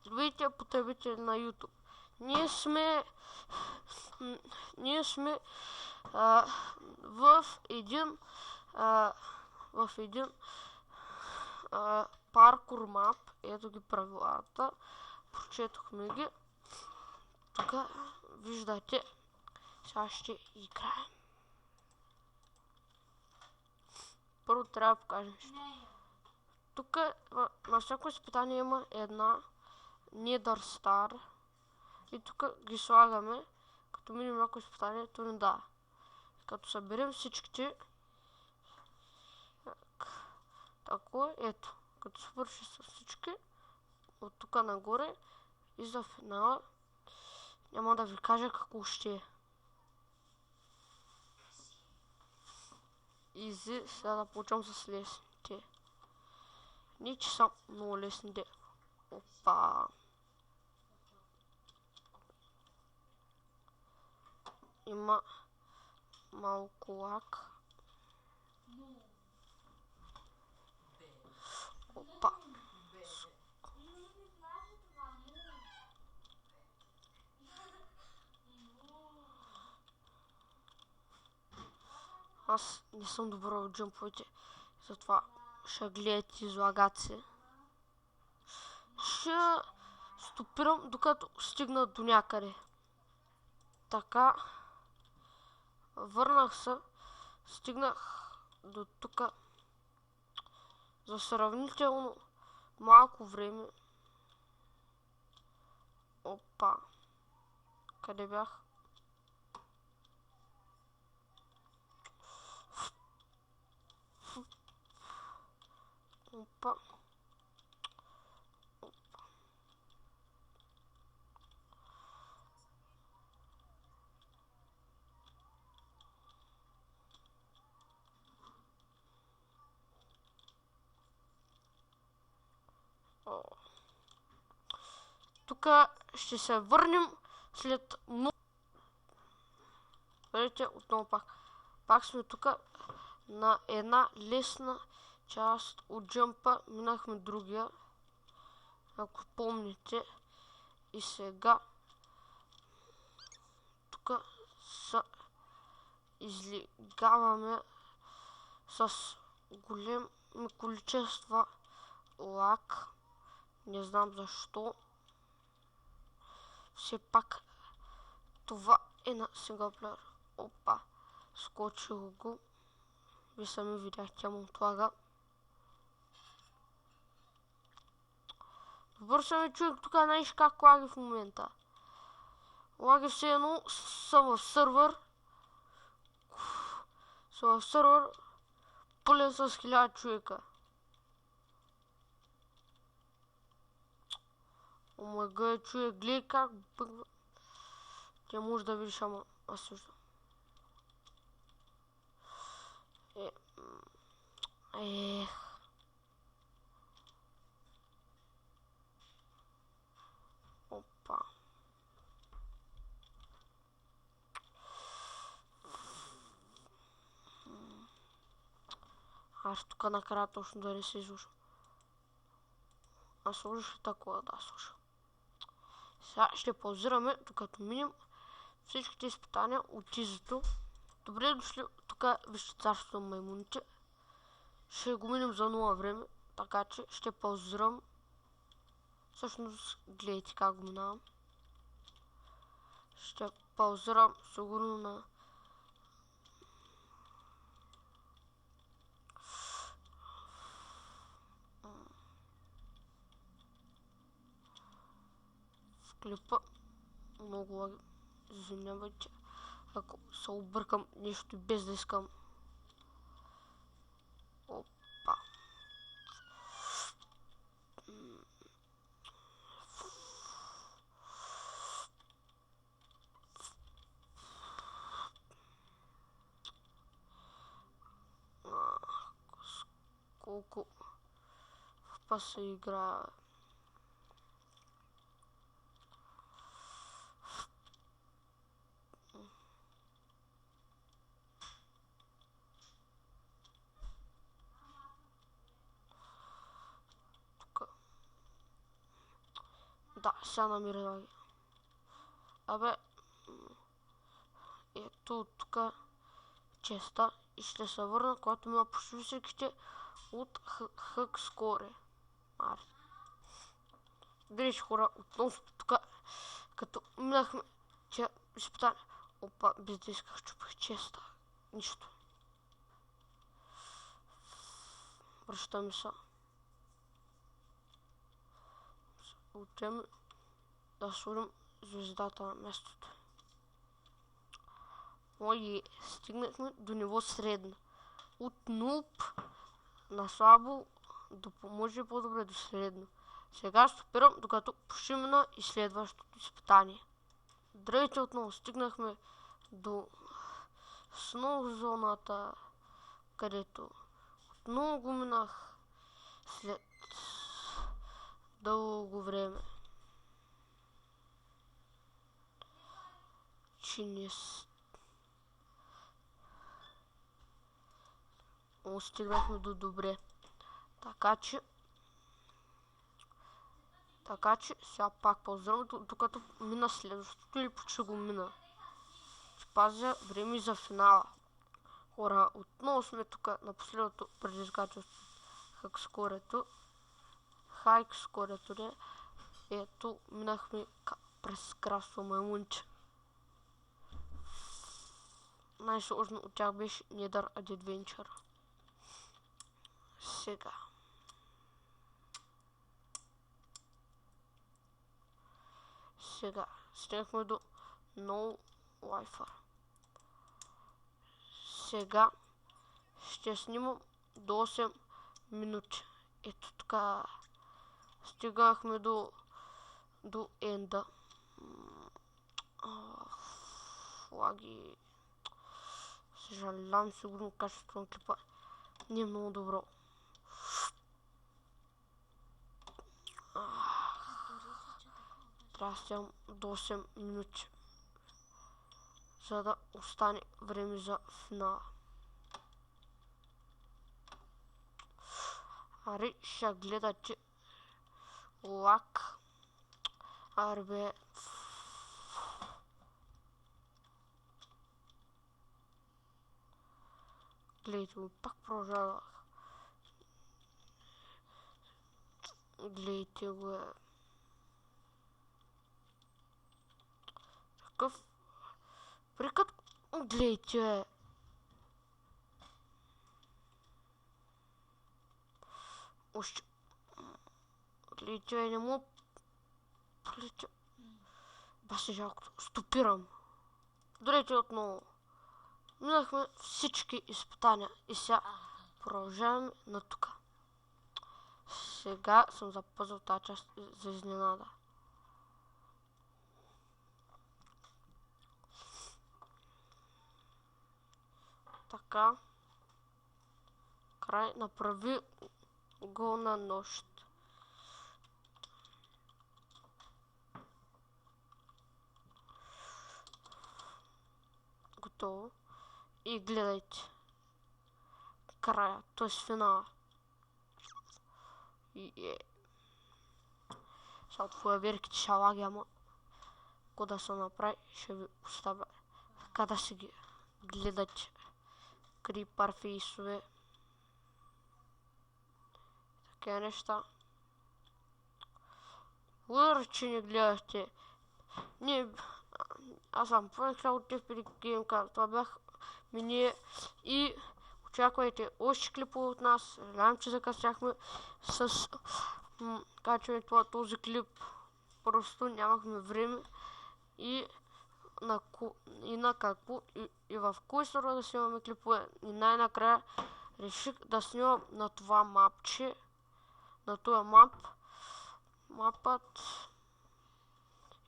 Здравейте, потребители на YouTube. Ние сме в един паркур мап. Ето ги правилата. Прочетохме ги. Тук виждате. Сега ще играем. Първо трябва да покажем нещо. Тук на всяко изпитание има една Nether Star. И тук ги слагаме. Като минем някое изпитание, то не дава. Като съберем всичките, тако ето. Като свърши с всички, от тук нагоре и за финала няма да ви кажа какво ще е. Изи, сега да получам с лесните. Не, че са много лесните. Опа. Има малко лак. Опа. Аз не съм добър в джамповете, затова ще гледате излагаци. Ще стопирам докато стигна до някъде. Така. Върнах се. Стигнах до тук. За сравнително малко време. Опа. Къде бях? Опа. Тук ще се върнем след много. Видите, отново пак сме тук на една лесна част от джампа. Минахме другия, ако помните. И сега тук се излигаваме с големи количества лак. Не знам защо. Все пак това е на синглплеер. Опа, скочил го. Вие сами видяхте, му отлага. Добър съм ви човек, тук знаеш как лаги в момента. Лаги все едно съм в сървър. Пълен с 1000 човека. Омага, човек, гледай как бъгва. Тя може да видиш, ама аз също. Опа. Аз тук накрая точно да не се изслушам. Аз слушах такова да слушам. Сега ще паузираме, докато минем всичките изпитания от изито. Добре дошли тук вижте царството на маймуните. Ще го минем за нова време, така че ще паузирам. Всъщност гледайте как го минавам. Ще паузирам сигурно на... В клипа много лаги. Извинявайте, ако се объркам нещо без да искам. Опа. Колко в паса игра. Да, сега намирам ги. Абе, ето тук честа и ще се върна, когато мина по списъките от Хъкскоре. Виж хора, относно тук, като минахме тя изпитания. Опа, без да исках, чупих честа. Нищо. Връщаме се. Отиваме да сложим звездата на мястото. Ой, стигнахме до ниво средно. От нуб на слабо до може по-добре до средно. Сега стопирам, докато почти мина и следващото изпитание. Здравейте отново, стигнахме до сноу зоната, където отново го минах след дълго време. Че не стигнахме до добре. Така че сега пак ползвам, докато мина следващото или почти го мина. Ще пазя време за финала. Хора, отново сме тук на последното предизвикателство. Хайкскорето. Ето, минахме през красно маймунче. Най-сложно от тях беше Nether Adventure. Сега стигнахме до No Lifer. Сега ще снимам до 8 минути. Ето така. Стигнахме до енда. Лаги. Съжалявам, сигурно качеството на клипа не е много добро. Трябва да стигам до 8 минути, за да остане време за финала. Аре, ще гледате лак. Арбе. Гледайте го, пак продължавах. Гледайте го. Такъв прикът. Гледайте. Още. Гледайте, не му полетя. Баси жалкото. Стопирам. Гледайте отново. Минахме всички изпитания и сега продължаваме на тук. Сега съм запазил тази част за изненада. Така. Край направи го на нощ. Готово. И гледайте. Края, т.е. финала. Сега от фуаверките ще лаги, ама ако да се направи, ще ви оставя така да си ги гледате. Крипър фейсове. Такива неща. Благодаря, че не гледахте. Аз съм по-екля от FPD Gamecast. Това бях ние и очаквайте още клипове от нас. Знам, че закъсняхме с качването на този клип. Просто нямахме време и на какво и в кой сервер да снимаме клипове. И най-накрая реших да снимам на това мапче. На този мапът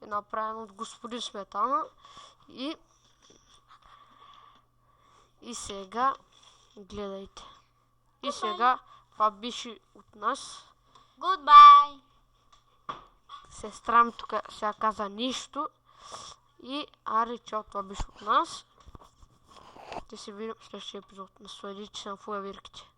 е направен от господин Сметана и сега гледайте. И сега това беше от нас. Goodbye! Сестра ми тук сега каза нищо. И аре, чао, това беше от нас. Ще се видим в следващия епизод. Насладите се на фуаверките.